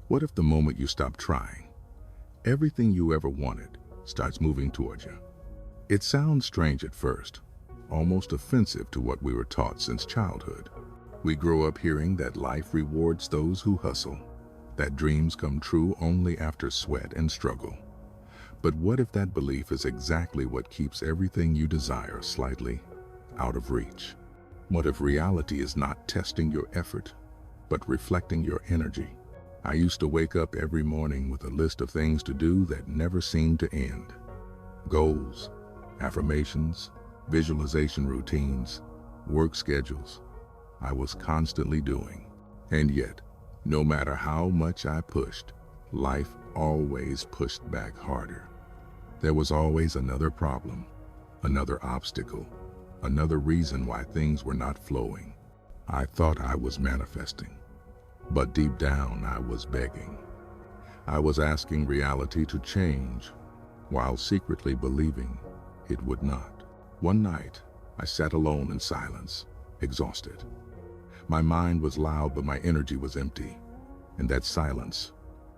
What if the moment you stop trying, everything you ever wanted starts moving toward you? It sounds strange at first, almost offensive to what we were taught since childhood. We grow up hearing that life rewards those who hustle, that dreams come true only after sweat and struggle. But what if that belief is exactly what keeps everything you desire slightly out of reach? What if reality is not testing your effort, but reflecting your energy? I used to wake up every morning with a list of things to do that never seemed to end. Goals, affirmations, visualization routines, work schedules. I was constantly doing. And yet, no matter how much I pushed, life always pushed back harder. There was always another problem, another obstacle, another reason why things were not flowing. I thought I was manifesting, but deep down I was begging. I was asking reality to change while secretly believing it would not. One night, I sat alone in silence, exhausted. My mind was loud, but my energy was empty. And that silence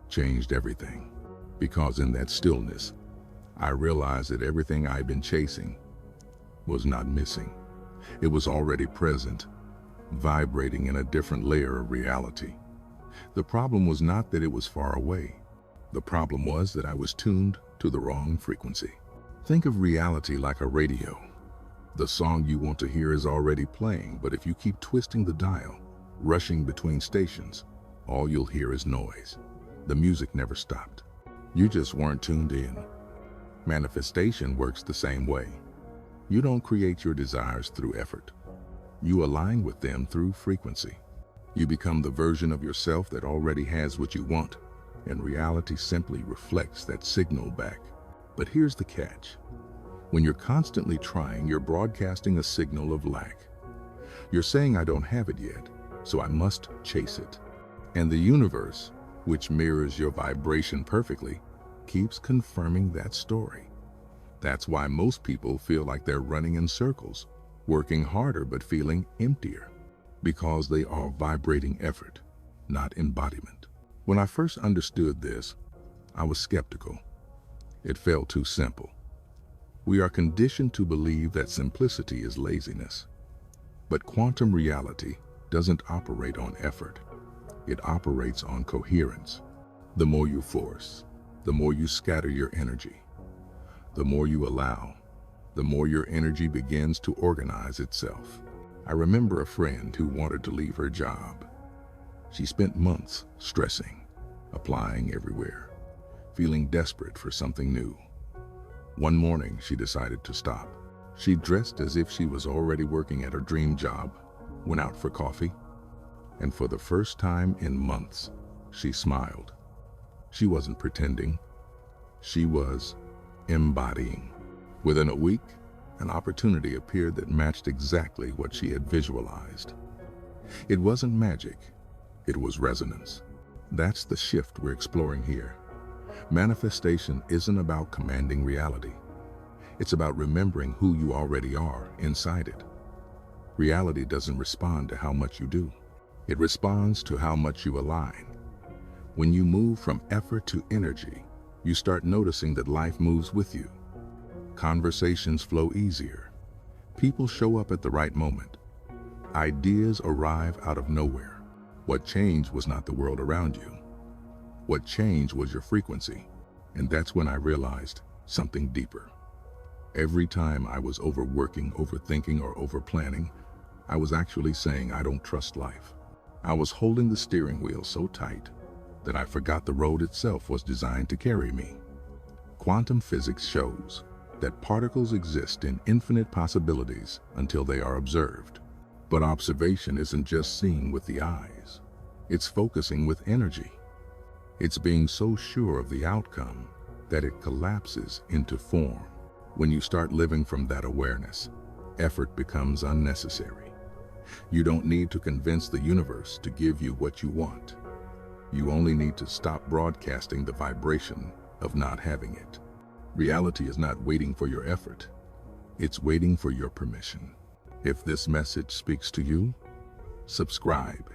changed everything. Because in that stillness, I realized that everything I'd been chasing was not missing. It was already present, vibrating in a different layer of reality. The problem was not that it was far away. The problem was that I was tuned to the wrong frequency. Think of reality like a radio. The song you want to hear is already playing, but if you keep twisting the dial, rushing between stations, all you'll hear is noise. The music never stopped. You just weren't tuned in. Manifestation works the same way. You don't create your desires through effort. You align with them through frequency. You become the version of yourself that already has what you want, and reality simply reflects that signal back. But here's the catch. When you're constantly trying, you're broadcasting a signal of lack. You're saying, I don't have it yet, so I must chase it. And the universe, which mirrors your vibration perfectly, keeps confirming that story. That's why most people feel like they're running in circles, working harder but feeling emptier, because they are vibrating effort, not embodiment. When I first understood this, I was skeptical. It felt too simple. We are conditioned to believe that simplicity is laziness. But quantum reality doesn't operate on effort. It operates on coherence. The more you force, the more you scatter your energy. The more you allow, the more your energy begins to organize itself. I remember a friend who wanted to leave her job. She spent months stressing, applying everywhere, feeling desperate for something new. One morning, she decided to stop. She dressed as if she was already working at her dream job, went out for coffee, and for the first time in months, she smiled. She wasn't pretending. She was embodying. Within a week, an opportunity appeared that matched exactly what she had visualized. It wasn't magic, it was resonance. That's the shift we're exploring here. Manifestation isn't about commanding reality. It's about remembering who you already are inside it. Reality doesn't respond to how much you do. It responds to how much you align. When you move from effort to energy, you start noticing that life moves with you. Conversations flow easier. People show up at the right moment. Ideas arrive out of nowhere. What changed was not the world around you. What changed was your frequency. And that's when I realized something deeper. Every time I was overworking, overthinking, or overplanning, I was actually saying I don't trust life. I was holding the steering wheel so tight that I forgot the road itself was designed to carry me. Quantum physics shows that particles exist in infinite possibilities until they are observed. But observation isn't just seeing with the eyes. It's focusing with energy. It's being so sure of the outcome that it collapses into form. When you start living from that awareness, effort becomes unnecessary. You don't need to convince the universe to give you what you want. You only need to stop broadcasting the vibration of not having it. Reality is not waiting for your effort. It's waiting for your permission. If this message speaks to you, subscribe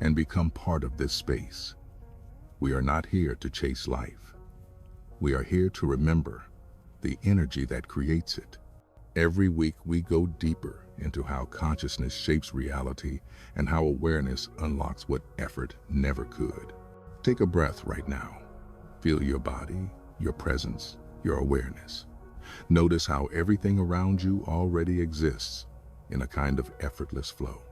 and become part of this space. We are not here to chase life. We are here to remember the energy that creates it. Every week we go deeper into how consciousness shapes reality and how awareness unlocks what effort never could. Take a breath right now. Feel your body, your presence, your awareness. Notice how everything around you already exists in a kind of effortless flow.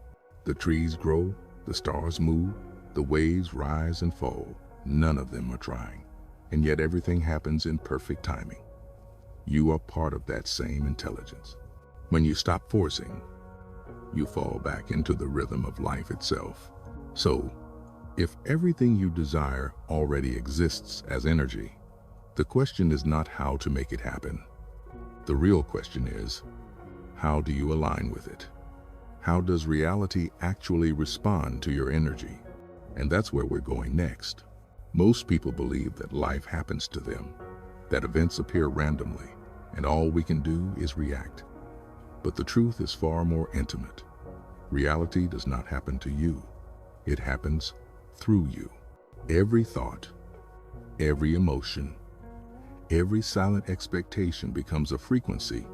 The trees grow, the stars move, the waves rise and fall. None of them are trying, and yet everything happens in perfect timing. You are part of that same intelligence. When you stop forcing, you fall back into the rhythm of life itself. So, if everything you desire already exists as energy, the question is not how to make it happen. The real question is, how do you align with it? How does reality actually respond to your energy? And that's where we're going next. Most people believe that life happens to them, that events appear randomly, and all we can do is react. But the truth is far more intimate. Reality does not happen to you. It happens through you. Every thought, every emotion, every silent expectation becomes a frequency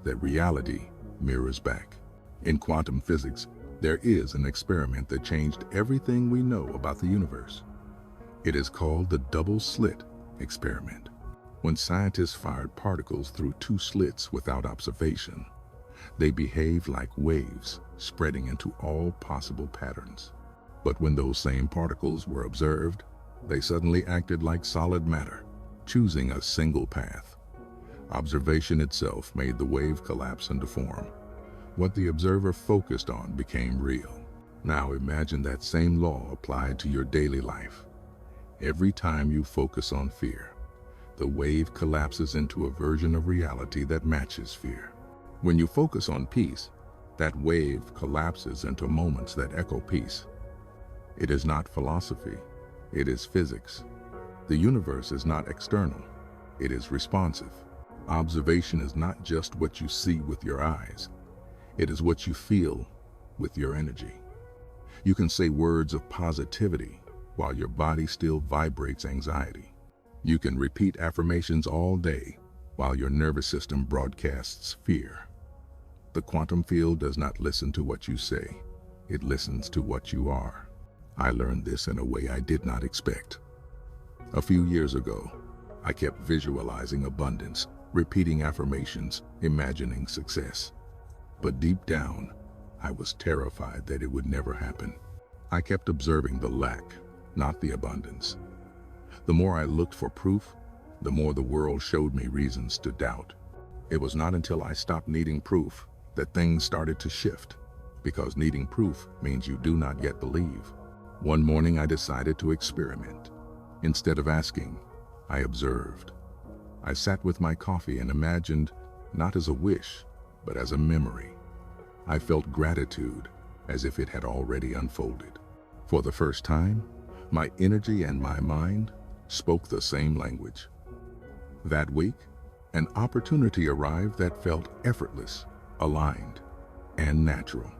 that reality mirrors back. In quantum physics, there is an experiment that changed everything we know about the universe. It is called the double-slit experiment. When scientists fired particles through two slits without observation, they behaved like waves spreading into all possible patterns. But when those same particles were observed, they suddenly acted like solid matter, choosing a single path. Observation itself made the wave collapse into form. What the observer focused on became real. Now imagine that same law applied to your daily life. Every time you focus on fear, the wave collapses into a version of reality that matches fear. When you focus on peace, that wave collapses into moments that echo peace. It is not philosophy, it is physics. The universe is not external, it is responsive. Observation is not just what you see with your eyes, it is what you feel with your energy. You can say words of positivity while your body still vibrates anxiety. You can repeat affirmations all day while your nervous system broadcasts fear. The quantum field does not listen to what you say, it listens to what you are. I learned this in a way I did not expect. A few years ago, I kept visualizing abundance, repeating affirmations, imagining success. But deep down, I was terrified that it would never happen. I kept observing the lack, not the abundance. The more I looked for proof, the more the world showed me reasons to doubt. It was not until I stopped needing proof that things started to shift, because needing proof means you do not yet believe. One morning I decided to experiment. Instead of asking, I observed. I sat with my coffee and imagined, not as a wish, but as a memory. I felt gratitude as if it had already unfolded. For the first time, my energy and my mind spoke the same language. That week, an opportunity arrived that felt effortless, aligned, and natural.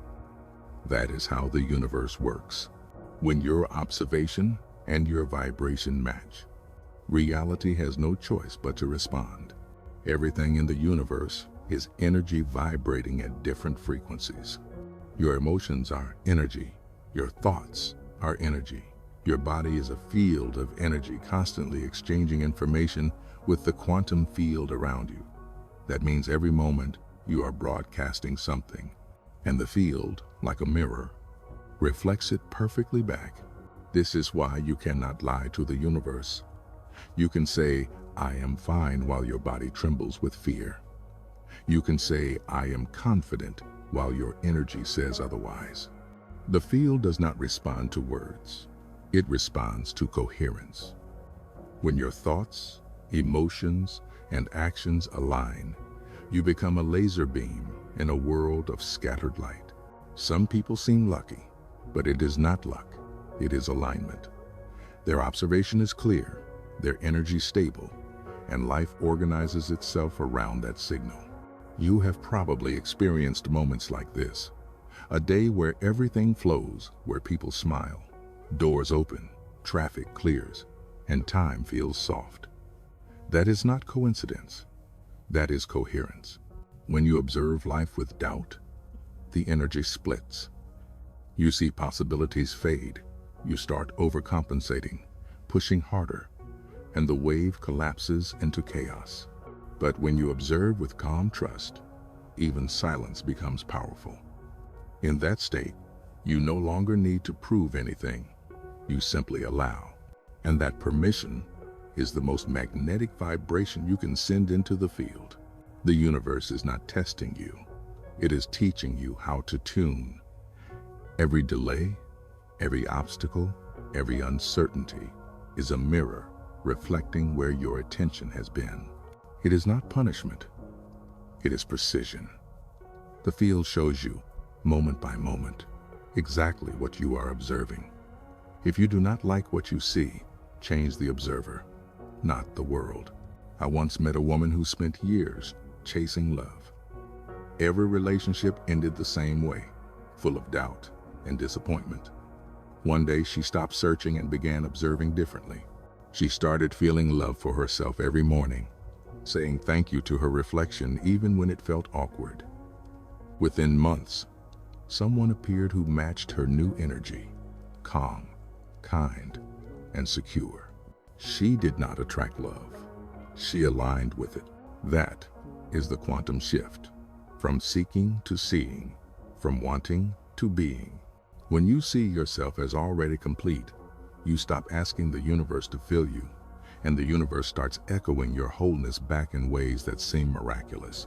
That is how the universe works. When your observation and your vibration match, reality has no choice but to respond. Everything in the universe is energy vibrating at different frequencies. Your emotions are energy. Your thoughts are energy. Your body is a field of energy constantly exchanging information with the quantum field around you. That means every moment you are broadcasting something, and the field, like a mirror, reflects it perfectly back. This is why you cannot lie to the universe. You can say, I am fine, while your body trembles with fear. You can say, I am confident, while your energy says otherwise. The field does not respond to words. It responds to coherence. When your thoughts, emotions, and actions align, you become a laser beam in a world of scattered light. Some people seem lucky, but it is not luck. It is alignment. Their observation is clear, their energy stable, and life organizes itself around that signal. You have probably experienced moments like this. A day where everything flows, where people smile, doors open, traffic clears, and time feels soft. That is not coincidence. That is coherence. When you observe life with doubt, the energy splits. You see possibilities fade. You start overcompensating, pushing harder, and the wave collapses into chaos. But when you observe with calm trust, even silence becomes powerful. In that state, you no longer need to prove anything. You simply allow. And that permission is the most magnetic vibration you can send into the field. The universe is not testing you. It is teaching you how to tune. Every delay, every obstacle, every uncertainty is a mirror reflecting where your attention has been. It is not punishment. It is precision. The field shows you, moment by moment, exactly what you are observing. If you do not like what you see, change the observer, not the world. I once met a woman who spent years chasing love. Every relationship ended the same way, full of doubt and disappointment. One day she stopped searching and began observing differently. She started feeling love for herself every morning, saying thank you to her reflection even when it felt awkward. Within months, someone appeared who matched her new energy, calm, kind, and secure. She did not attract love. She aligned with it. That is the quantum shift, from seeking to seeing, from wanting to being. When you see yourself as already complete, you stop asking the universe to fill you, and the universe starts echoing your wholeness back in ways that seem miraculous.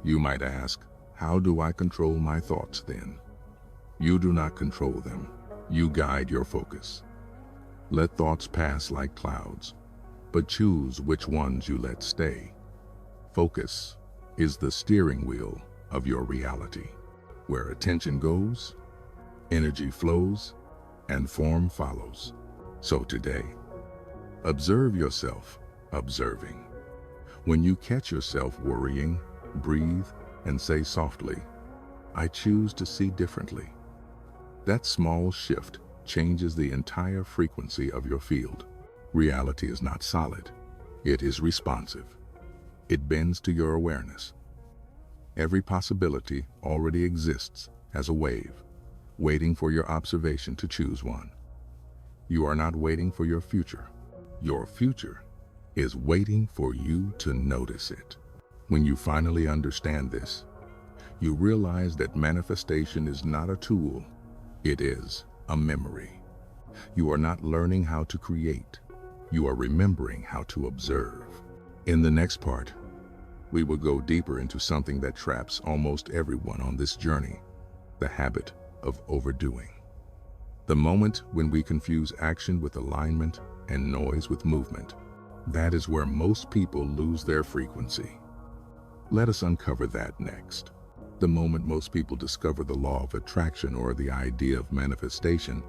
You might ask, how do I control my thoughts then? You do not control them. You guide your focus. Let thoughts pass like clouds, but choose which ones you let stay. Focus is the steering wheel of your reality. Where attention goes, energy flows, and form follows. So today, observe yourself observing. When you catch yourself worrying, breathe and say softly, I choose to see differently. That small shift changes the entire frequency of your field. Reality is not solid. It is responsive. It bends to your awareness. Every possibility already exists as a wave, waiting for your observation to choose one. You are not waiting for your future. Your future is waiting for you to notice it. When you finally understand this, you realize that manifestation is not a tool. It is a memory. You are not learning how to create. You are remembering how to observe. In the next part, we will go deeper into something that traps almost everyone on this journey, the habit of overdoing. The moment when we confuse action with alignment and noise with movement, that is where most people lose their frequency. Let us uncover that next. The moment most people discover the law of attraction or the idea of manifestation,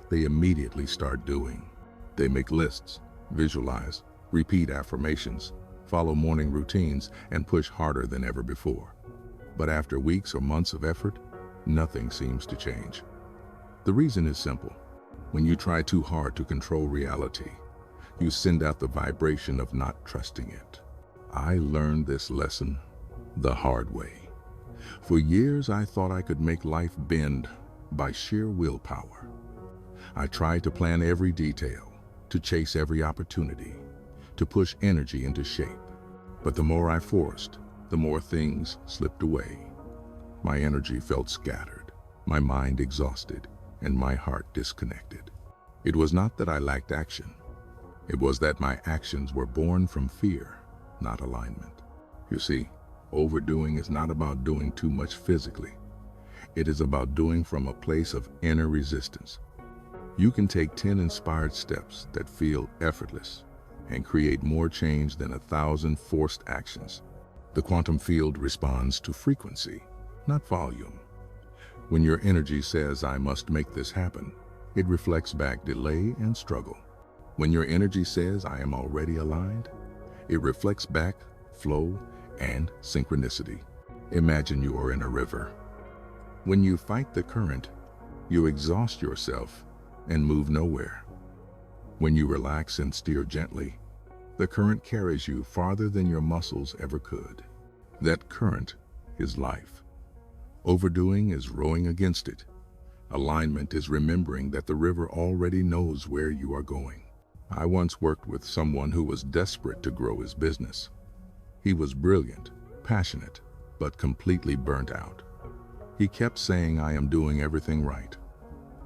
they immediately start doing. They make lists, visualize, repeat affirmations, follow morning routines, and push harder than ever before. But after weeks or months of effort, nothing seems to change. The reason is simple. When you try too hard to control reality, you send out the vibration of not trusting it. I learned this lesson the hard way. For years, I thought I could make life bend by sheer willpower. I tried to plan every detail, to chase every opportunity, to push energy into shape. But the more I forced, the more things slipped away. My energy felt scattered, my mind exhausted, and my heart disconnected. It was not that I lacked action. It was that my actions were born from fear, not alignment. You see, overdoing is not about doing too much physically. It is about doing from a place of inner resistance. You can take 10 inspired steps that feel effortless and create more change than 1,000 forced actions. The quantum field responds to frequency, not volume. When your energy says, I must make this happen, it reflects back delay and struggle. When your energy says, I am already aligned, it reflects back flow and synchronicity. Imagine you are in a river. When you fight the current, you exhaust yourself and move nowhere. When you relax and steer gently, the current carries you farther than your muscles ever could. That current is life. Overdoing is rowing against it. Alignment is remembering that the river already knows where you are going. I once worked with someone who was desperate to grow his business. He was brilliant, passionate, but completely burnt out. He kept saying, "I am doing everything right.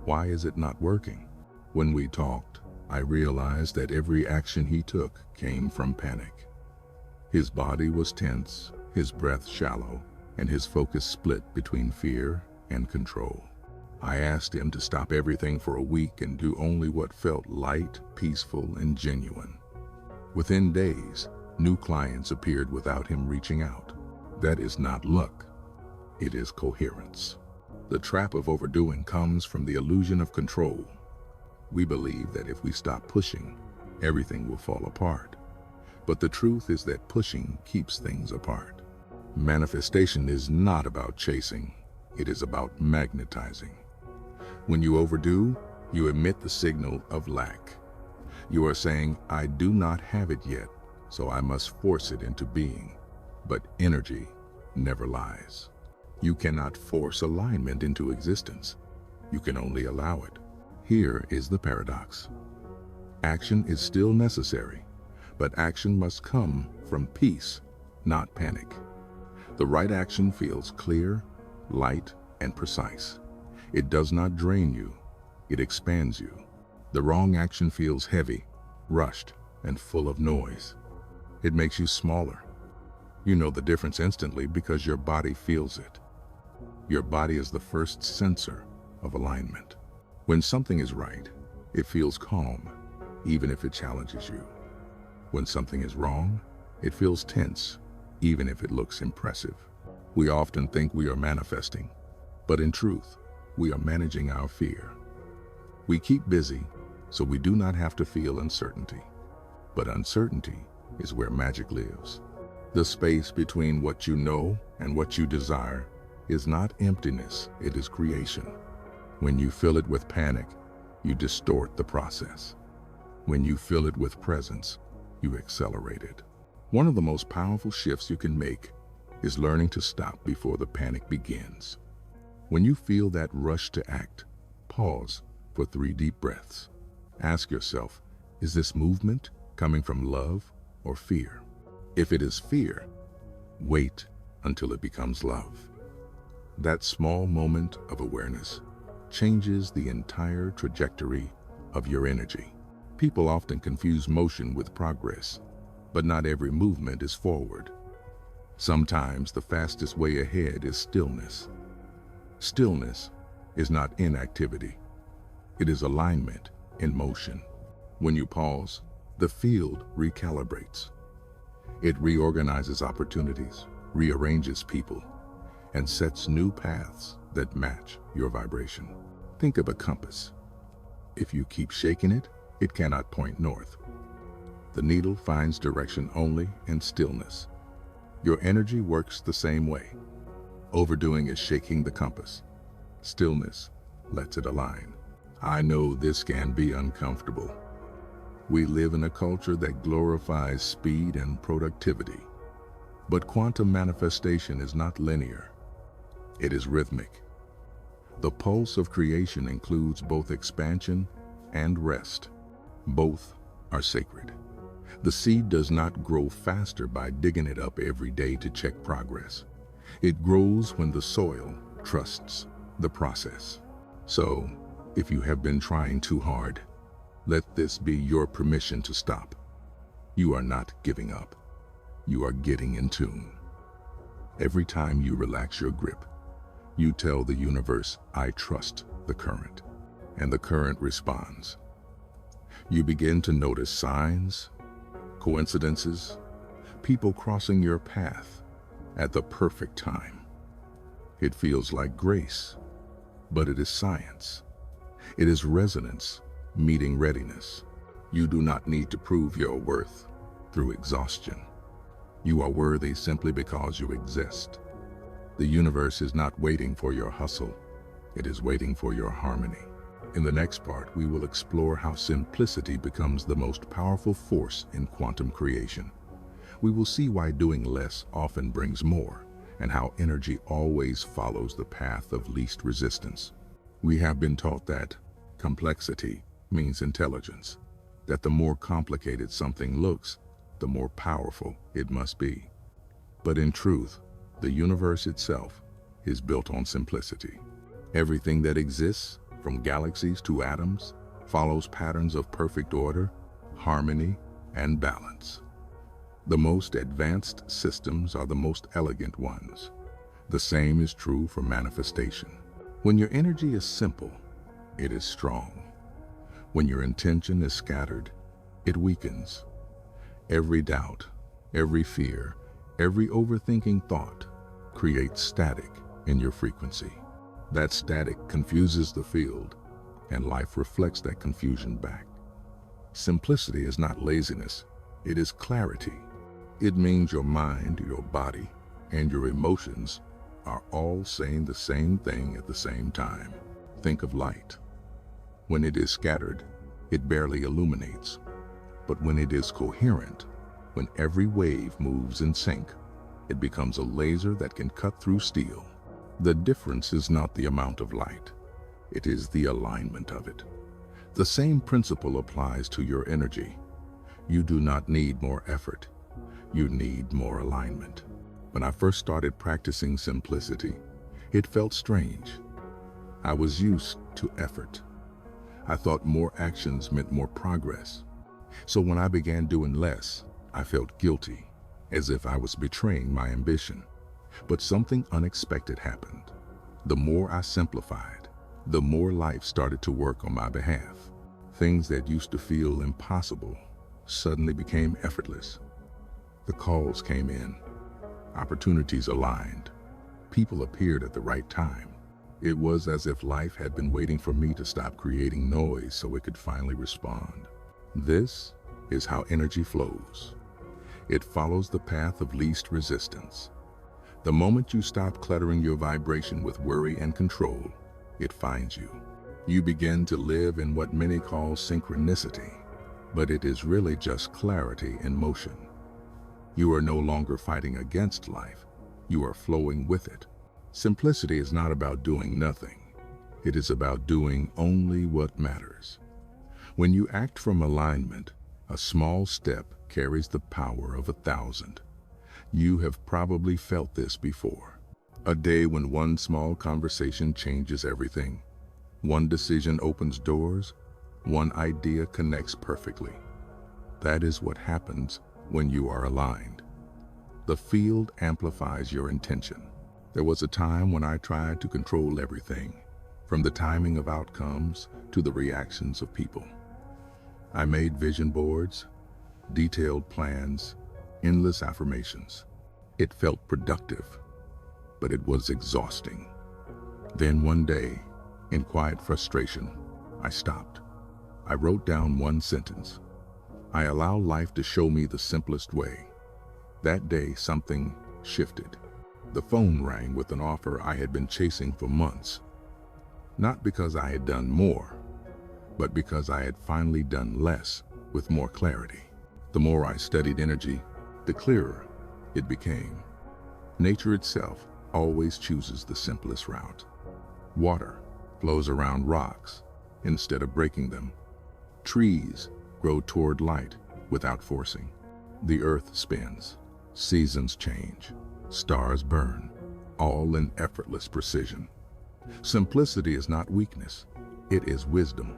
Why is it not working?" When we talked, I realized that every action he took came from panic. His body was tense, his breath shallow, and his focus split between fear and control. I asked him to stop everything for a week and do only what felt light, peaceful, and genuine. Within days, new clients appeared without him reaching out. That is not luck. It is coherence. The trap of overdoing comes from the illusion of control. We believe that if we stop pushing, everything will fall apart. But the truth is that pushing keeps things apart. Manifestation is not about chasing. It is about magnetizing. When you overdo, you emit the signal of lack. You are saying, "I do not have it yet, so I must force it into being." But energy never lies. You cannot force alignment into existence. You can only allow it. Here is the paradox. Action is still necessary, but action must come from peace, not panic. The right action feels clear, light, and precise. It does not drain you, it expands you. The wrong action feels heavy, rushed, and full of noise. It makes you smaller. You know the difference instantly because your body feels it. Your body is the first sensor of alignment. When something is right, it feels calm, even if it challenges you. When something is wrong, it feels tense, even if it looks impressive. We often think we are manifesting, but in truth, we are managing our fear. We keep busy, so we do not have to feel uncertainty. But uncertainty is where magic lives. The space between what you know and what you desire is not emptiness, it is creation. When you fill it with panic, you distort the process. When you fill it with presence, you accelerate it. One of the most powerful shifts you can make is learning to stop before the panic begins. When you feel that rush to act, pause for 3 deep breaths. Ask yourself, is this movement coming from love or fear? If it is fear, wait until it becomes love. That small moment of awareness changes the entire trajectory of your energy. People often confuse motion with progress, but not every movement is forward. Sometimes the fastest way ahead is stillness. Stillness is not inactivity. It is alignment in motion. When you pause, the field recalibrates. It reorganizes opportunities, rearranges people, and sets new paths that match your vibration. Think of a compass. If you keep shaking it, it cannot point north. The needle finds direction only in stillness. Your energy works the same way. Overdoing is shaking the compass. Stillness lets it align. I know this can be uncomfortable. We live in a culture that glorifies speed and productivity. But quantum manifestation is not linear. It is rhythmic. The pulse of creation includes both expansion and rest. Both are sacred. The seed does not grow faster by digging it up every day to check progress. It grows when the soil trusts the process. So, if you have been trying too hard, let this be your permission to stop. You are not giving up. You are getting in tune. Every time you relax your grip, you tell the universe, "I trust the current," and the current responds. You begin to notice signs, coincidences, people crossing your path at the perfect time. It feels like grace, but it is science. It is resonance meeting readiness. You do not need to prove your worth through exhaustion. You are worthy simply because you exist. The universe is not waiting for your hustle. It is waiting for your harmony. In the next part, we will explore how simplicity becomes the most powerful force in quantum creation. We will see why doing less often brings more, and how energy always follows the path of least resistance. We have been taught that complexity means intelligence, that the more complicated something looks, the more powerful it must be. But in truth, the universe itself is built on simplicity. Everything that exists, from galaxies to atoms, follows patterns of perfect order, harmony, and balance. The most advanced systems are the most elegant ones. The same is true for manifestation. When your energy is simple, it is strong. When your intention is scattered, it weakens. Every doubt, every fear, every overthinking thought creates static in your frequency. That static confuses the field, and life reflects that confusion back. Simplicity is not laziness, it is clarity. It means your mind, your body, and your emotions are all saying the same thing at the same time. Think of light. When it is scattered, it barely illuminates. But when it is coherent, when every wave moves in sync, it becomes a laser that can cut through steel. The difference is not the amount of light, it is the alignment of it. The same principle applies to your energy. You do not need more effort, you need more alignment. When I first started practicing simplicity, it felt strange. I was used to effort. I thought more actions meant more progress. So when I began doing less, I felt guilty, as if I was betraying my ambition. But something unexpected happened. The more I simplified, the more life started to work on my behalf. Things that used to feel impossible suddenly became effortless. The calls came in, opportunities aligned, people appeared at the right time. It was as if life had been waiting for me to stop creating noise so it could finally respond. This is how energy flows. It follows the path of least resistance. The moment you stop cluttering your vibration with worry and control, it finds you. You begin to live in what many call synchronicity, but it is really just clarity in motion. You are no longer fighting against life, you are flowing with it. Simplicity is not about doing nothing. It is about doing only what matters. When you act from alignment, a small step carries the power of 1,000. You have probably felt this before. A day when one small conversation changes everything. One decision opens doors. One idea connects perfectly. That is what happens when you are aligned. The field amplifies your intention. There was a time when I tried to control everything, from the timing of outcomes to the reactions of people. I made vision boards, detailed plans, endless affirmations. It felt productive, but it was exhausting. Then one day, in quiet frustration, I stopped. I wrote down one sentence. I allow life to show me the simplest way. That day, something shifted. The phone rang with an offer I had been chasing for months. Not because I had done more, but because I had finally done less with more clarity. The more I studied energy, the clearer it became. Nature itself always chooses the simplest route. Water flows around rocks instead of breaking them. Trees grow toward light without forcing. The earth spins, seasons change, stars burn, all in effortless precision. Simplicity is not weakness, it is wisdom.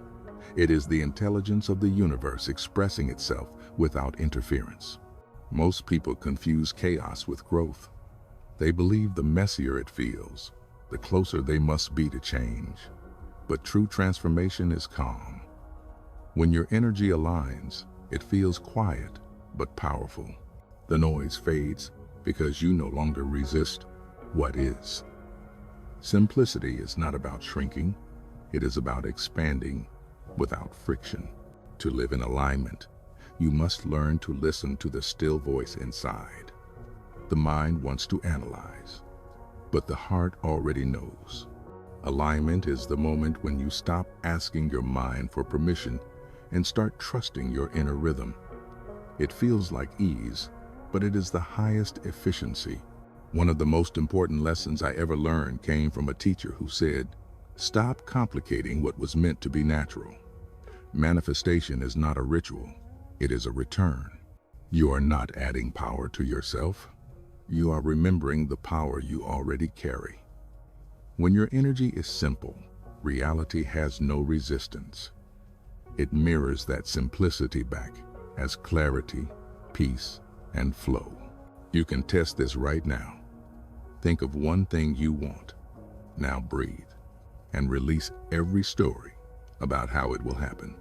It is the intelligence of the universe expressing itself without interference. Most people confuse chaos with growth. They believe the messier it feels, the closer they must be to change. But true transformation is calm. When your energy aligns, it feels quiet but powerful. The noise fades because you no longer resist what is. Simplicity is not about shrinking, it is about expanding without friction. To live in alignment, you must learn to listen to the still voice inside. The mind wants to analyze, but the heart already knows. Alignment is the moment when you stop asking your mind for permission and start trusting your inner rhythm. It feels like ease, but it is the highest efficiency. One of the most important lessons I ever learned came from a teacher who said, "Stop complicating what was meant to be natural." Manifestation is not a ritual, it is a return. You are not adding power to yourself. You are remembering the power you already carry. When your energy is simple, reality has no resistance. It mirrors that simplicity back as clarity, peace, and flow. You can test this right now. Think of one thing you want. Now breathe and release every story about how it will happen.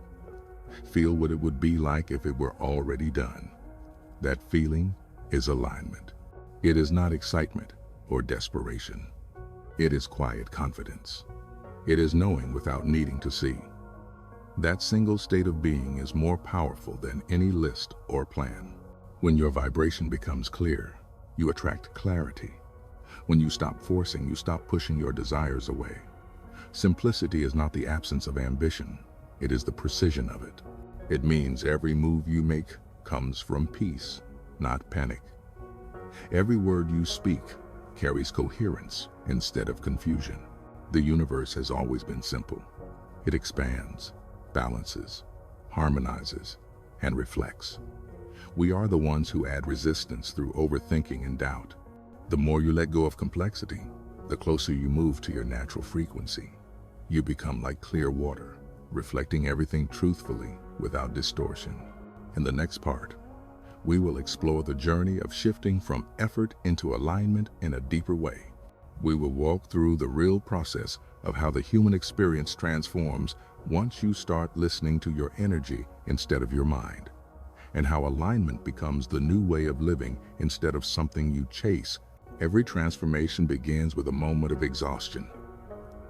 Feel what it would be like if it were already done. That feeling is alignment. It is not excitement or desperation. It is quiet confidence. It is knowing without needing to see. That single state of being is more powerful than any list or plan. When your vibration becomes clear, you attract clarity. When you stop forcing, you stop pushing your desires away. Simplicity is not the absence of ambition. It is the precision of it. It means every move you make comes from peace, not panic. Every word you speak carries coherence instead of confusion. The universe has always been simple. It expands, balances, harmonizes, and reflects. We are the ones who add resistance through overthinking and doubt. The more you let go of complexity, the closer you move to your natural frequency. You become like clear water, reflecting everything truthfully without distortion. In the next part, we will explore the journey of shifting from effort into alignment in a deeper way. We will walk through the real process of how the human experience transforms once you start listening to your energy instead of your mind, and how alignment becomes the new way of living instead of something you chase. Every transformation begins with a moment of exhaustion,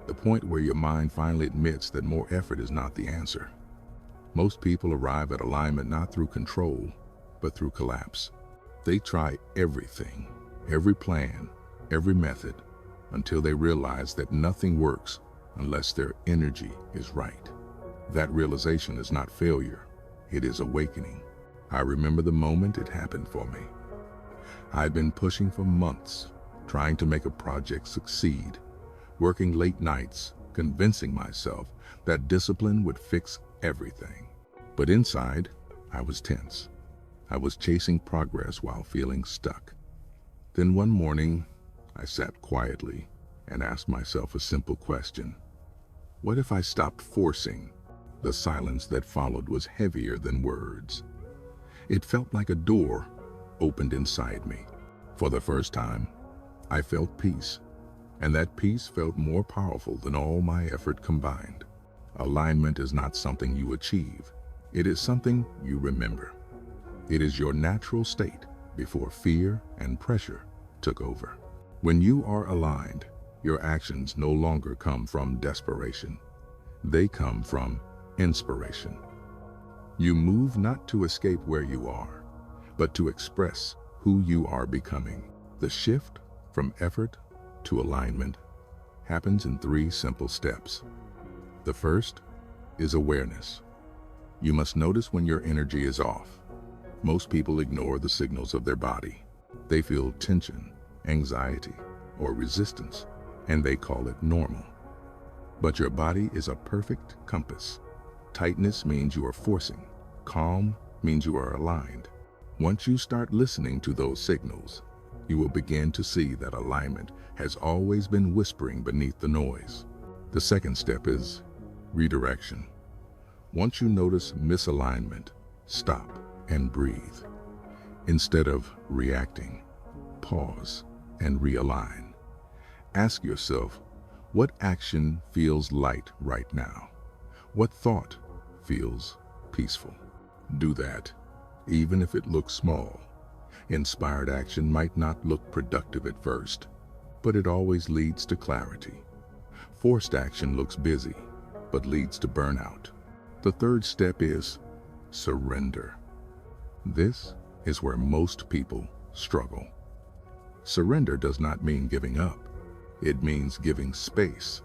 the point where your mind finally admits that more effort is not the answer. Most people arrive at alignment not through control, but through collapse. They try everything, every plan, every method, until they realize that nothing works unless their energy is right. That realization is not failure, it is awakening. I remember the moment it happened for me. I'd been pushing for months, trying to make a project succeed, working late nights, convincing myself that discipline would fix everything. But inside, I was tense. I was chasing progress while feeling stuck. Then one morning, I sat quietly and asked myself a simple question. What if I stopped forcing? The silence that followed was heavier than words. It felt like a door opened inside me. For the first time, I felt peace, and that peace felt more powerful than all my effort combined. Alignment is not something you achieve. It is something you remember. It is your natural state before fear and pressure took over. When you are aligned, your actions no longer come from desperation. They come from inspiration. You move not to escape where you are, but to express who you are becoming. The shift from effort to alignment happens in 3 simple steps. The first is awareness. You must notice when your energy is off. Most people ignore the signals of their body. They feel tension, anxiety, or resistance, and they call it normal. But your body is a perfect compass. Tightness means you are forcing. Calm means you are aligned. Once you start listening to those signals, you will begin to see that alignment has always been whispering beneath the noise. The second step is redirection. Once you notice misalignment, stop and breathe. Instead of reacting, pause and realign. Ask yourself, what action feels light right now? What thought feels peaceful? Do that, even if it looks small. Inspired action might not look productive at first, but it always leads to clarity. Forced action looks busy, but leads to burnout. The third step is surrender. This is where most people struggle. Surrender does not mean giving up. It means giving space.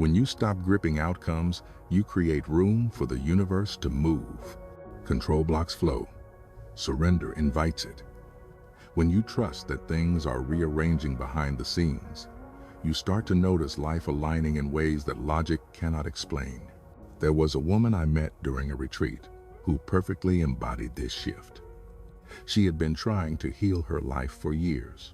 When you stop gripping outcomes, you create room for the universe to move. Control blocks flow. Surrender invites it. When you trust that things are rearranging behind the scenes, you start to notice life aligning in ways that logic cannot explain. There was a woman I met during a retreat who perfectly embodied this shift. She had been trying to heal her life for years,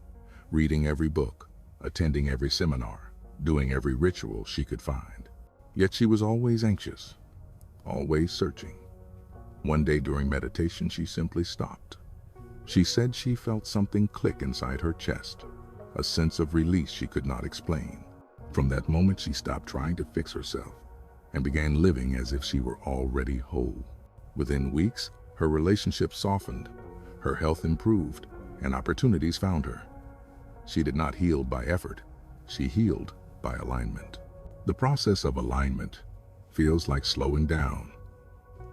reading every book, attending every seminar, doing every ritual she could find. Yet she was always anxious, always searching. One day during meditation, she simply stopped. She said she felt something click inside her chest, a sense of release she could not explain. From that moment, she stopped trying to fix herself and began living as if she were already whole. Within weeks, her relationship softened, her health improved, and opportunities found her. She did not heal by effort, she healed by alignment. The process of alignment feels like slowing down,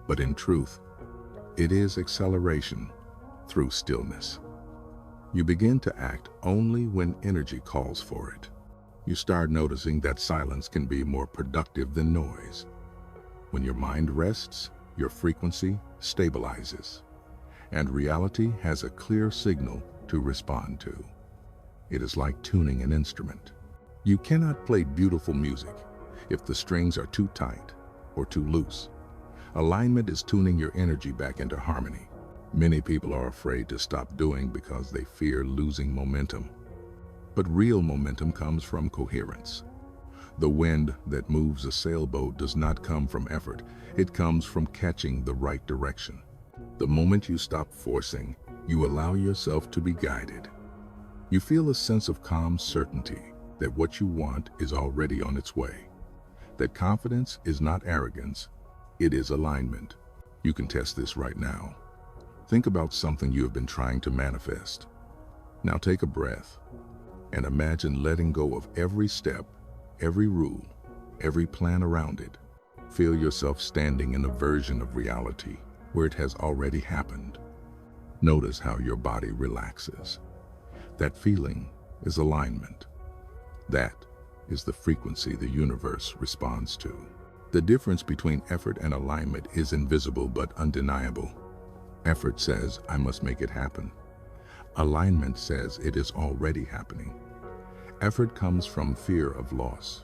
but in truth, it is acceleration through stillness. You begin to act only when energy calls for it. You start noticing that silence can be more productive than noise. When your mind rests, your frequency stabilizes, and reality has a clear signal to respond to. It is like tuning an instrument. You cannot play beautiful music if the strings are too tight or too loose. Alignment is tuning your energy back into harmony. Many people are afraid to stop doing because they fear losing momentum. But real momentum comes from coherence. The wind that moves a sailboat does not come from effort. It comes from catching the right direction. The moment you stop forcing, you allow yourself to be guided. You feel a sense of calm certainty that what you want is already on its way. That confidence is not arrogance, it is alignment. You can test this right now. Think about something you have been trying to manifest. Now take a breath and imagine letting go of every step, every rule, every plan around it. Feel yourself standing in a version of reality where it has already happened. Notice how your body relaxes. That feeling is alignment. That is the frequency the universe responds to. The difference between effort and alignment is invisible but undeniable. Effort says, I must make it happen. Alignment says it is already happening. Effort comes from fear of loss.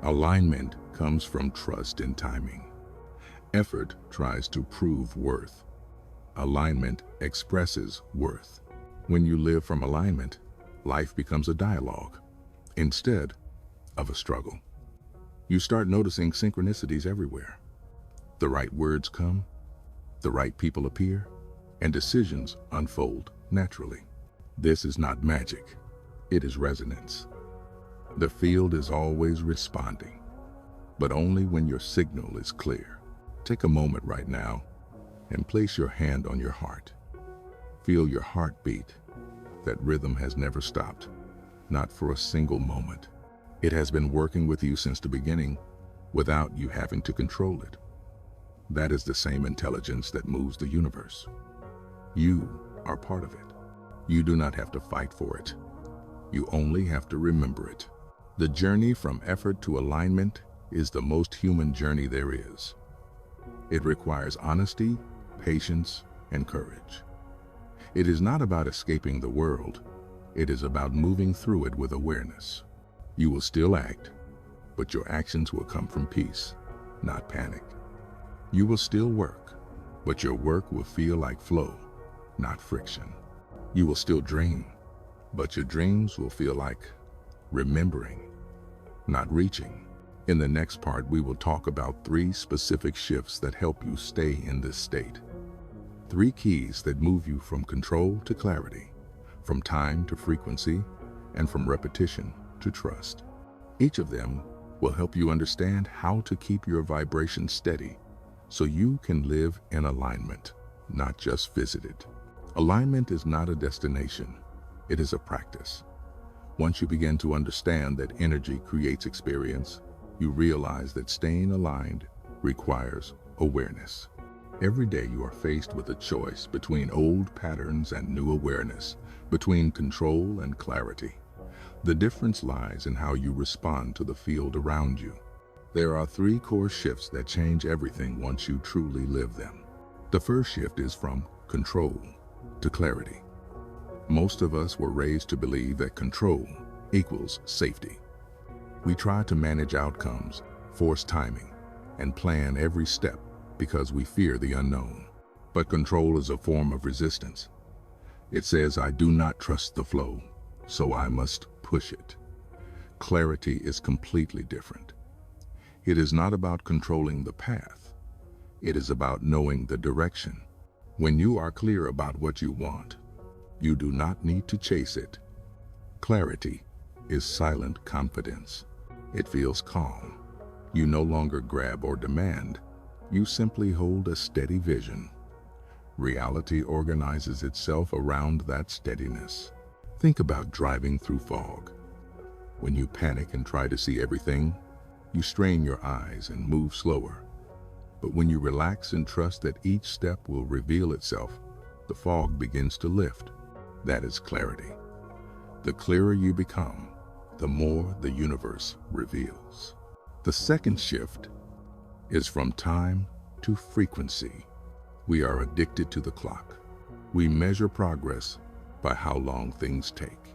Alignment comes from trust in timing. Effort tries to prove worth. Alignment expresses worth. When you live from alignment, life becomes a dialogue instead of a struggle. You start noticing synchronicities everywhere. The right words come, the right people appear, and decisions unfold naturally. This is not magic, it is resonance. The field is always responding, but only when your signal is clear. Take a moment right now and place your hand on your heart. Feel your heartbeat. That rhythm has never stopped, not for a single moment. It has been working with you since the beginning without you having to control it. That is the same intelligence that moves the universe. You are part of it. You do not have to fight for it. You only have to remember it. The journey from effort to alignment is the most human journey there is. It requires honesty, patience, and courage. It is not about escaping the world. It is about moving through it with awareness. You will still act, but your actions will come from peace, not panic. You will still work, but your work will feel like flow, not friction. You will still dream, but your dreams will feel like remembering, not reaching. In the next part, we will talk about 3 specific shifts that help you stay in this state. 3 keys that move you from control to clarity, from time to frequency, and from repetition to trust. Each of them will help you understand how to keep your vibration steady so you can live in alignment, not just visit it. Alignment is not a destination, it is a practice. Once you begin to understand that energy creates experience, you realize that staying aligned requires awareness. Every day you are faced with a choice between old patterns and new awareness, between control and clarity. The difference lies in how you respond to the field around you. There are three core shifts that change everything once you truly live them. The first shift is from control to clarity. Most of us were raised to believe that control equals safety. We try to manage outcomes, force timing, and plan every step because we fear the unknown. But control is a form of resistance. It says, I do not trust the flow, so I must push it. Clarity is completely different. It is not about controlling the path. It is about knowing the direction. When you are clear about what you want, you do not need to chase it. Clarity is silent confidence. It feels calm. You no longer grab or demand. You simply hold a steady vision. Reality organizes itself around that steadiness. Think about driving through fog. When you panic and try to see everything, you strain your eyes and move slower. But when you relax and trust that each step will reveal itself, the fog begins to lift. That is clarity. The clearer you become, the more the universe reveals. The second shift is from time to frequency. We are addicted to the clock. We measure progress by how long things take.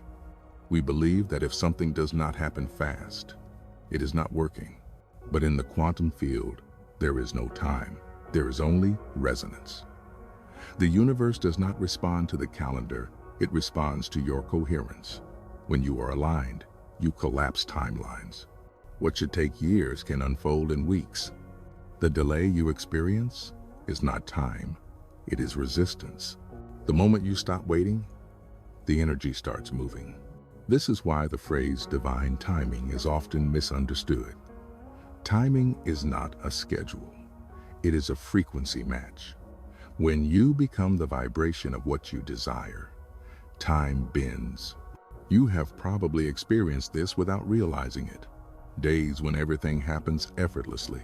We believe that if something does not happen fast, it is not working. But in the quantum field, there is no time. There is only resonance. The universe does not respond to the calendar. It responds to your coherence. When you are aligned, you collapse timelines. What should take years can unfold in weeks. The delay you experience is not time. It is resistance. The moment you stop waiting, the energy starts moving. This is why the phrase divine timing is often misunderstood. Timing is not a schedule. It is a frequency match. When you become the vibration of what you desire, time bends. You have probably experienced this without realizing it. Days when everything happens effortlessly,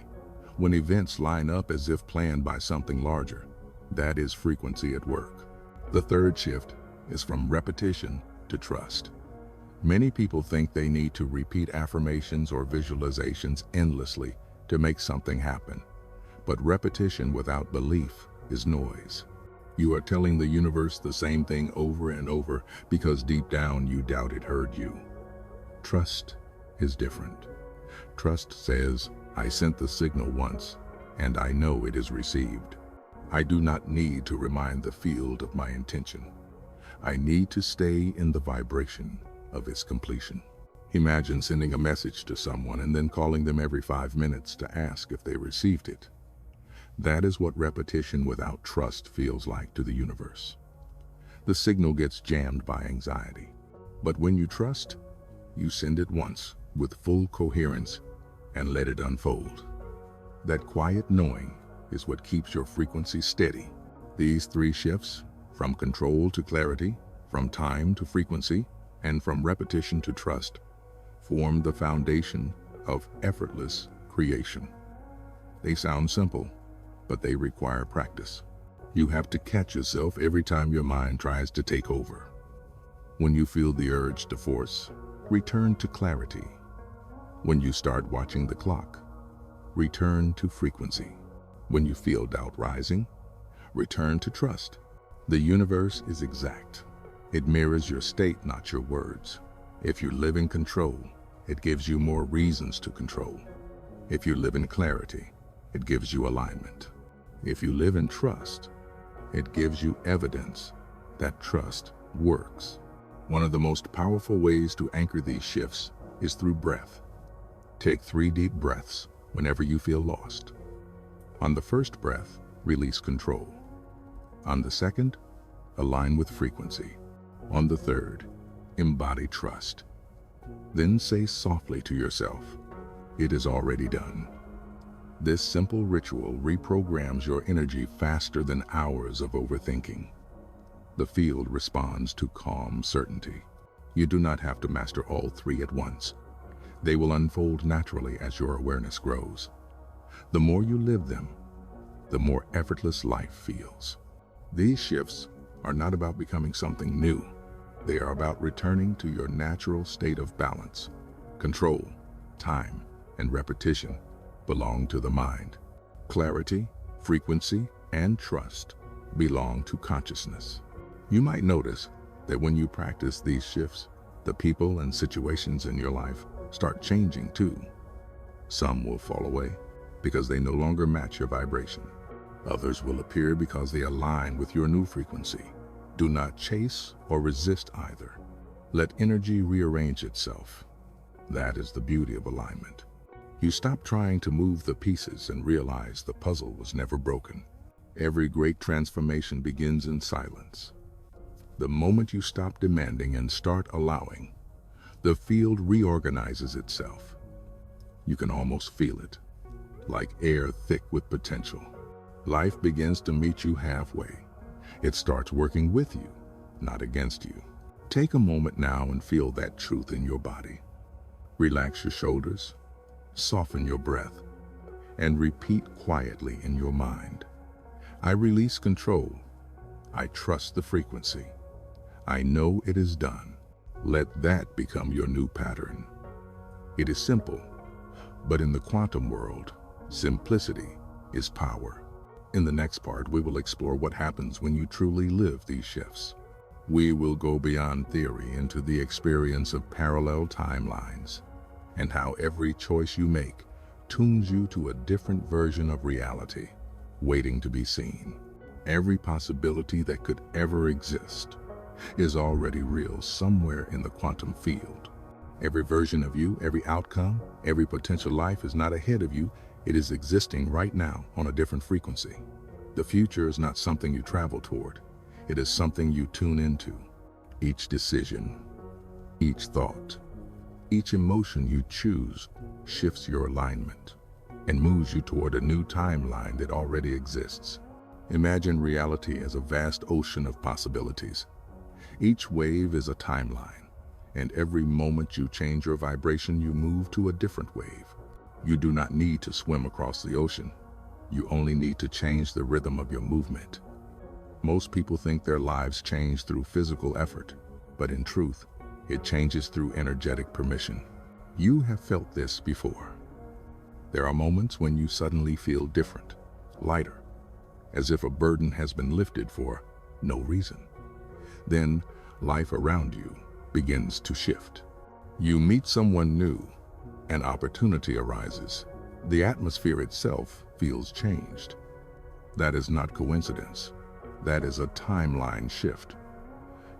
when events line up as if planned by something larger. That is frequency at work. The third shift is from repetition to trust. Many people think they need to repeat affirmations or visualizations endlessly to make something happen. But repetition without belief is noise. You are telling the universe the same thing over and over because deep down you doubt it heard you. Trust is different. Trust says, I sent the signal once, and I know it is received. I do not need to remind the field of my intention. I need to stay in the vibration of its completion. Imagine sending a message to someone and then calling them every 5 minutes to ask if they received it. That is what repetition without trust feels like to the universe. The signal gets jammed by anxiety. But when you trust, you send it once with full coherence and let it unfold. That quiet knowing is what keeps your frequency steady. These three shifts, from control to clarity, from time to frequency, and from repetition to trust, form the foundation of effortless creation. They sound simple, but they require practice. You have to catch yourself every time your mind tries to take over. When you feel the urge to force, return to clarity. When you start watching the clock, return to frequency. When you feel doubt rising, return to trust. The universe is exact. It mirrors your state, not your words. If you live in control, it gives you more reasons to control. If you live in clarity, it gives you alignment. If you live in trust, it gives you evidence that trust works. One of the most powerful ways to anchor these shifts is through breath. Take 3 deep breaths whenever you feel lost. On the first breath, release control. On the second, align with frequency. On the third, embody trust. Then say softly to yourself, it is already done. This simple ritual reprograms your energy faster than hours of overthinking. The field responds to calm certainty. You do not have to master all 3 at once. They will unfold naturally as your awareness grows. The more you live them, the more effortless life feels. These shifts are not about becoming something new. They are about returning to your natural state of balance, control, time, and repetition. belong to the mind. Clarity, frequency, and trust belong to consciousness. You might notice that when you practice these shifts, the people and situations in your life start changing too. Some will fall away because they no longer match your vibration. Others will appear because they align with your new frequency. Do not chase or resist either. Let energy rearrange itself. That is the beauty of alignment. You stop trying to move the pieces and realize the puzzle was never broken. Every great transformation begins in silence. The moment you stop demanding and start allowing, the field reorganizes itself. You can almost feel it, like air thick with potential. Life begins to meet you halfway. It starts working with you, not against you. Take a moment now and feel that truth in your body. Relax your shoulders, soften your breath, and repeat quietly in your mind. I release control. I trust the frequency. I know it is done. Let that become your new pattern. It is simple, but in the quantum world, simplicity is power. In the next part, we will explore what happens when you truly live these shifts. We will go beyond theory into the experience of parallel timelines and how every choice you make tunes you to a different version of reality, waiting to be seen. Every possibility that could ever exist is already real somewhere in the quantum field. Every version of you, every outcome, every potential life is not ahead of you. It is existing right now on a different frequency. The future is not something you travel toward. It is something you tune into. Each decision, each thought, each emotion you choose shifts your alignment and moves you toward a new timeline that already exists. Imagine reality as a vast ocean of possibilities. Each wave is a timeline, and every moment you change your vibration, you move to a different wave. You do not need to swim across the ocean. You only need to change the rhythm of your movement. Most people think their lives change through physical effort, but in truth, it changes through energetic permission. You have felt this before. There are moments when you suddenly feel different, lighter, as if a burden has been lifted for no reason. Then, life around you begins to shift. You meet someone new, an opportunity arises. The atmosphere itself feels changed. That is not coincidence. That is a timeline shift.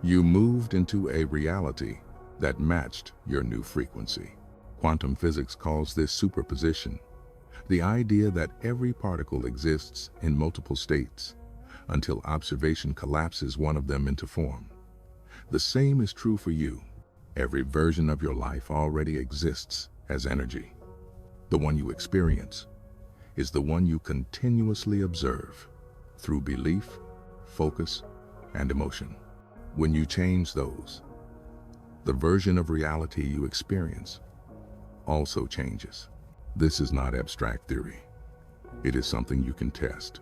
You moved into a reality that matched your new frequency. Quantum physics calls this superposition, the idea that every particle exists in multiple states until observation collapses one of them into form. The same is true for you. Every version of your life already exists as energy. The one you experience is the one you continuously observe through belief, focus, and emotion. When you change those, the version of reality you experience also changes. This is not abstract theory. It is something you can test.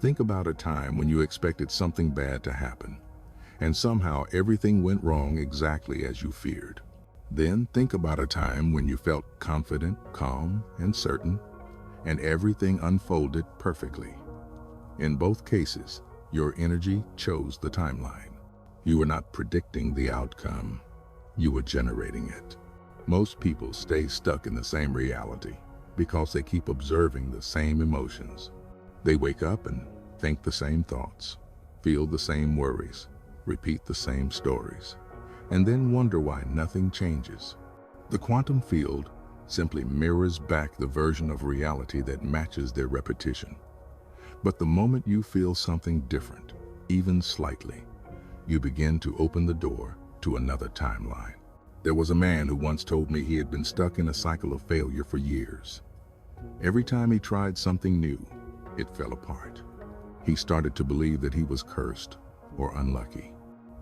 Think about a time when you expected something bad to happen, and somehow everything went wrong exactly as you feared. Then think about a time when you felt confident, calm, and certain, and everything unfolded perfectly. In both cases, your energy chose the timeline. You were not predicting the outcome. You were generating it. Most people stay stuck in the same reality because they keep observing the same emotions. They wake up and think the same thoughts, feel the same worries, repeat the same stories, and then wonder why nothing changes. The quantum field simply mirrors back the version of reality that matches their repetition. But the moment you feel something different, even slightly, you begin to open the door to another timeline. There was a man who once told me he had been stuck in a cycle of failure for years. Every time he tried something new, it fell apart. He started to believe that he was cursed or unlucky.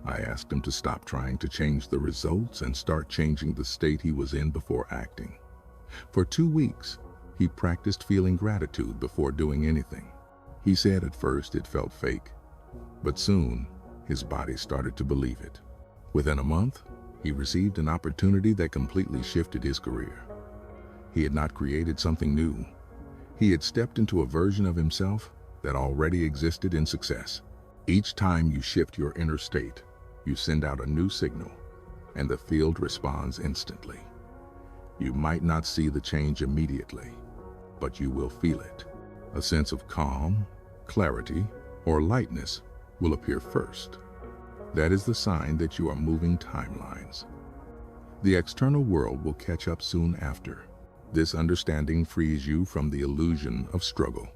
I asked him to stop trying to change the results and start changing the state he was in before acting. For 2 weeks, he practiced feeling gratitude before doing anything. He said at first it felt fake, but soon his body started to believe it. Within a month, he received an opportunity that completely shifted his career. He had not created something new. He had stepped into a version of himself that already existed in success. Each time you shift your inner state, you send out a new signal, and the field responds instantly. You might not see the change immediately, but you will feel it. A sense of calm, clarity, or lightness will appear first. That is the sign that you are moving timelines. The external world will catch up soon after. This understanding frees you from the illusion of struggle.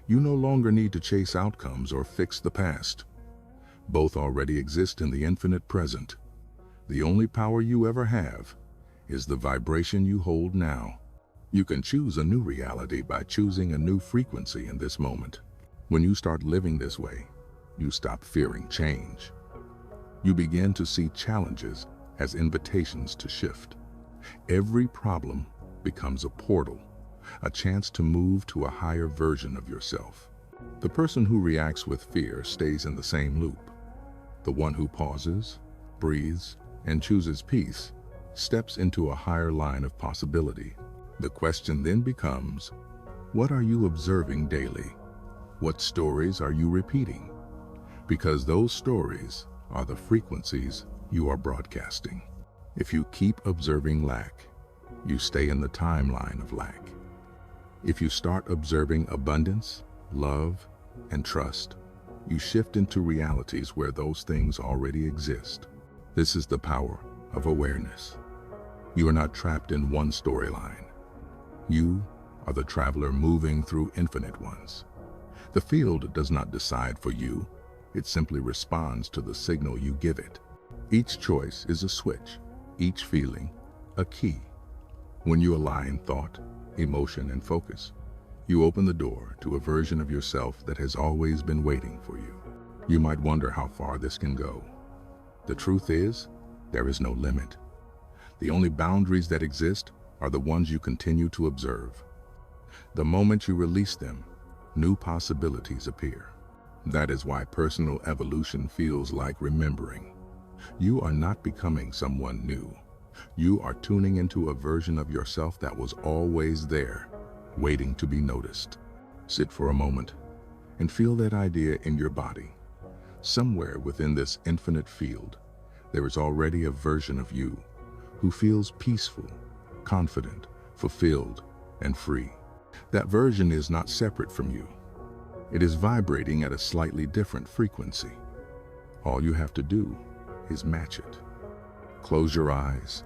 You no longer need to chase outcomes or fix the past. Both already exist in the infinite present. The only power you ever have is the vibration you hold now. You can choose a new reality by choosing a new frequency in this moment. When you start living this way, you stop fearing change. You begin to see challenges as invitations to shift. Every problem becomes a portal, a chance to move to a higher version of yourself. The person who reacts with fear stays in the same loop. The one who pauses, breathes, and chooses peace steps into a higher line of possibility. The question then becomes, what are you observing daily? What stories are you repeating? Because those stories are the frequencies you are broadcasting. If you keep observing lack, you stay in the timeline of lack. If you start observing abundance, love, and trust, you shift into realities where those things already exist. This is the power of awareness. You are not trapped in one storyline. You are the traveler moving through infinite ones. The field does not decide for you. It simply responds to the signal you give it. Each choice is a switch, each feeling a key. When you align thought, emotion, and focus, you open the door to a version of yourself that has always been waiting for you. You might wonder how far this can go. The truth is, there is no limit. The only boundaries that exist are the ones you continue to observe. The moment you release them, new possibilities appear. That is why personal evolution feels like remembering. You are not becoming someone new. You are tuning into a version of yourself that was always there, waiting to be noticed. Sit for a moment and feel that idea in your body. Somewhere within this infinite field, there is already a version of you who feels peaceful, confident, fulfilled, and free. That version is not separate from you. It is vibrating at a slightly different frequency. All you have to do is match it. Close your eyes,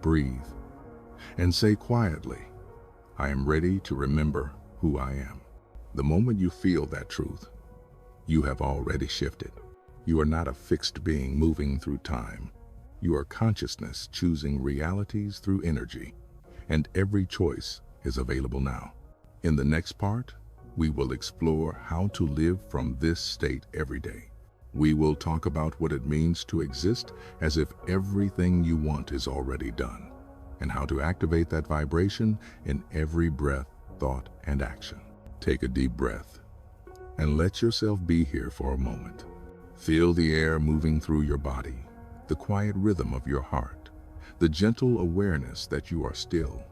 breathe, and say quietly, I am ready to remember who I am. The moment you feel that truth, you have already shifted. You are not a fixed being moving through time. You are consciousness choosing realities through energy, and every choice is available now. In the next part, we will explore how to live from this state every day. We will talk about what it means to exist as if everything you want is already done, and how to activate that vibration in every breath, thought, and action. Take a deep breath and let yourself be here for a moment. Feel the air moving through your body, the quiet rhythm of your heart, the gentle awareness that you are still,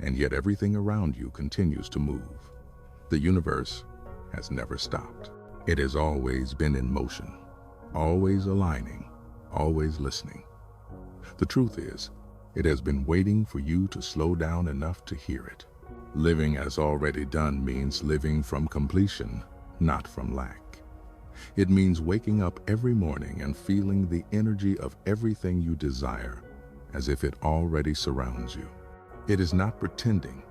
and yet everything around you continues to move. The universe has never stopped. It has always been in motion, always aligning, always listening. The truth is, it has been waiting for you to slow down enough to hear it. Living as already done means living from completion, not from lack. It means waking up every morning and feeling the energy of everything you desire as if it already surrounds you. It is not pretending,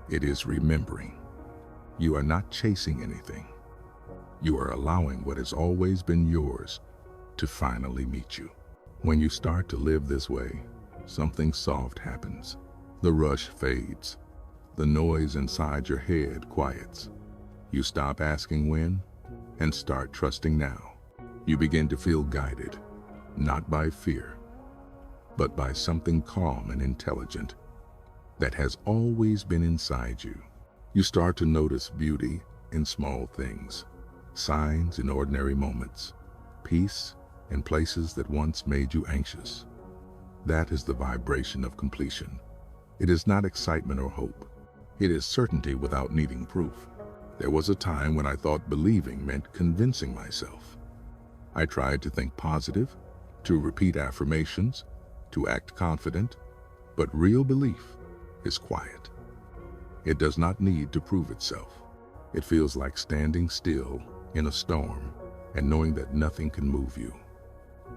it is remembering. You are not chasing anything. You are allowing what has always been yours to finally meet you. When you start to live this way, something soft happens. The rush fades. The noise inside your head quiets. You stop asking when and start trusting now. You begin to feel guided, not by fear, but by something calm and intelligent that has always been inside you. You start to notice beauty in small things, signs in ordinary moments, peace in places that once made you anxious. That is the vibration of completion. It is not excitement or hope. It is certainty without needing proof. There was a time when I thought believing meant convincing myself. I tried to think positive, to repeat affirmations, to act confident, but real belief is quiet. It does not need to prove itself. It feels like standing still in a storm and knowing that nothing can move you.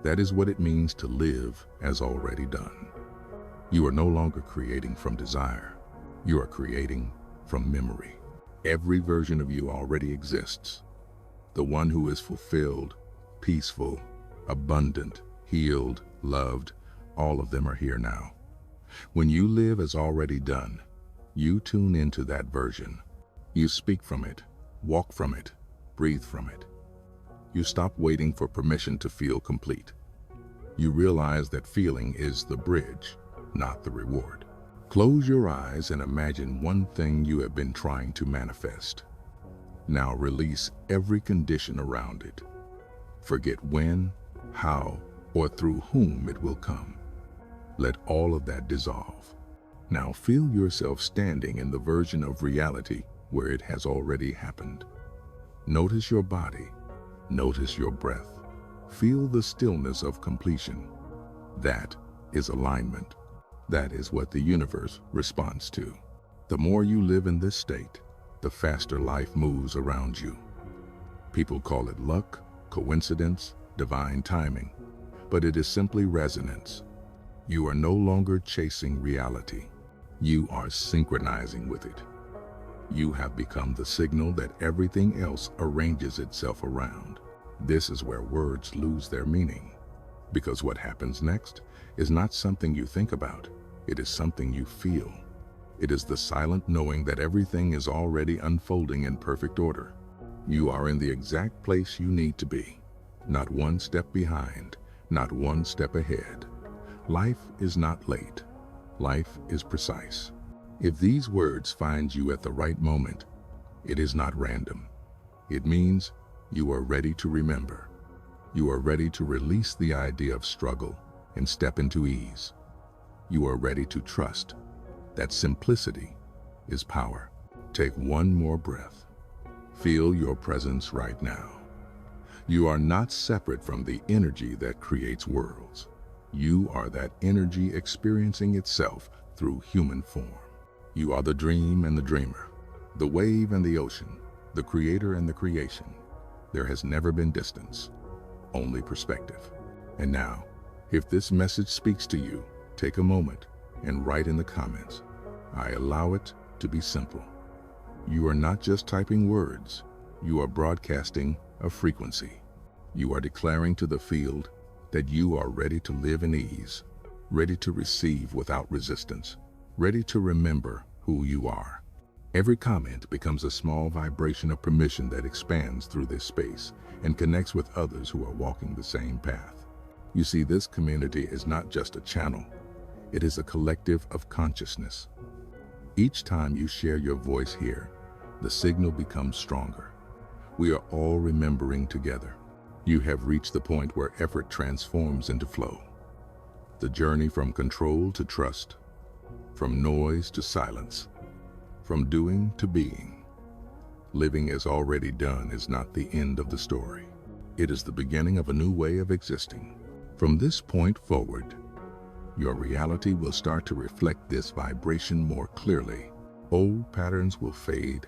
That is what it means to live as already done. You are no longer creating from desire. You are creating from memory. Every version of you already exists. The one who is fulfilled, peaceful, abundant, healed, loved, all of them are here now. When you live as already done, you tune into that version. You speak from it, walk from it, breathe from it. You stop waiting for permission to feel complete. You realize that feeling is the bridge, not the reward. Close your eyes and imagine one thing you have been trying to manifest. Now release every condition around it. Forget when, how, or through whom it will come. Let all of that dissolve. Now feel yourself standing in the version of reality where it has already happened. Notice your body. Notice your breath. Feel the stillness of completion. That is alignment. That is what the universe responds to. The more you live in this state, the faster life moves around you. People call it luck, coincidence, divine timing, but it is simply resonance. You are no longer chasing reality. You are synchronizing with it. You have become the signal that everything else arranges itself around. This is where words lose their meaning, because what happens next is not something you think about. It is something you feel. It is the silent knowing that everything is already unfolding in perfect order. You are in the exact place you need to be, not one step behind, not one step ahead. Life is not late. Life is precise. If these words find you at the right moment, it is not random. It means you are ready to remember. You are ready to release the idea of struggle and step into ease. You are ready to trust that simplicity is power. Take one more breath. Feel your presence right now. You are not separate from the energy that creates worlds. You are that energy experiencing itself through human form. You are the dream and the dreamer, the wave and the ocean, the creator and the creation. There has never been distance, only perspective. And now, if this message speaks to you, take a moment and write in the comments, I allow it to be simple. You are not just typing words, you are broadcasting a frequency. You are declaring to the field that you are ready to live in ease, ready to receive without resistance, ready to remember who you are. Every comment becomes a small vibration of permission that expands through this space and connects with others who are walking the same path. You see, this community is not just a channel, it is a collective of consciousness. Each time you share your voice here, the signal becomes stronger. We are all remembering together. You have reached the point where effort transforms into flow. The journey from control to trust, from noise to silence, from doing to being. Living as already done is not the end of the story. It is the beginning of a new way of existing. From this point forward, your reality will start to reflect this vibration more clearly. Old patterns will fade,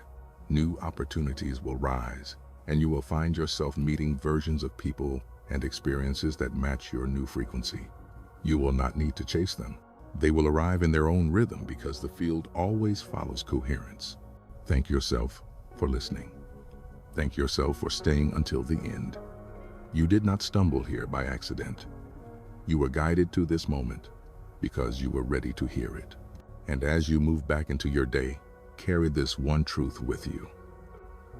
new opportunities will rise, and you will find yourself meeting versions of people and experiences that match your new frequency. You will not need to chase them. They will arrive in their own rhythm because the field always follows coherence. Thank yourself for listening. Thank yourself for staying until the end. You did not stumble here by accident. You were guided to this moment because you were ready to hear it. And as you move back into your day, carry this one truth with you.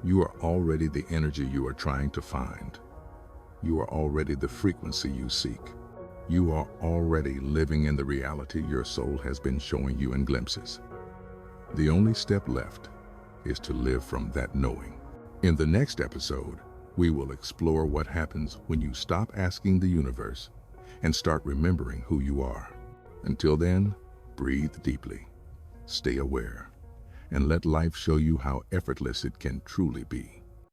You are already the energy you are trying to find. You are already the frequency you seek. You are already living in the reality your soul has been showing you in glimpses. The only step left is to live from that knowing. In the next episode, we will explore what happens when you stop asking the universe and start remembering who you are. Until then, breathe deeply, stay aware, and let life show you how effortless it can truly be.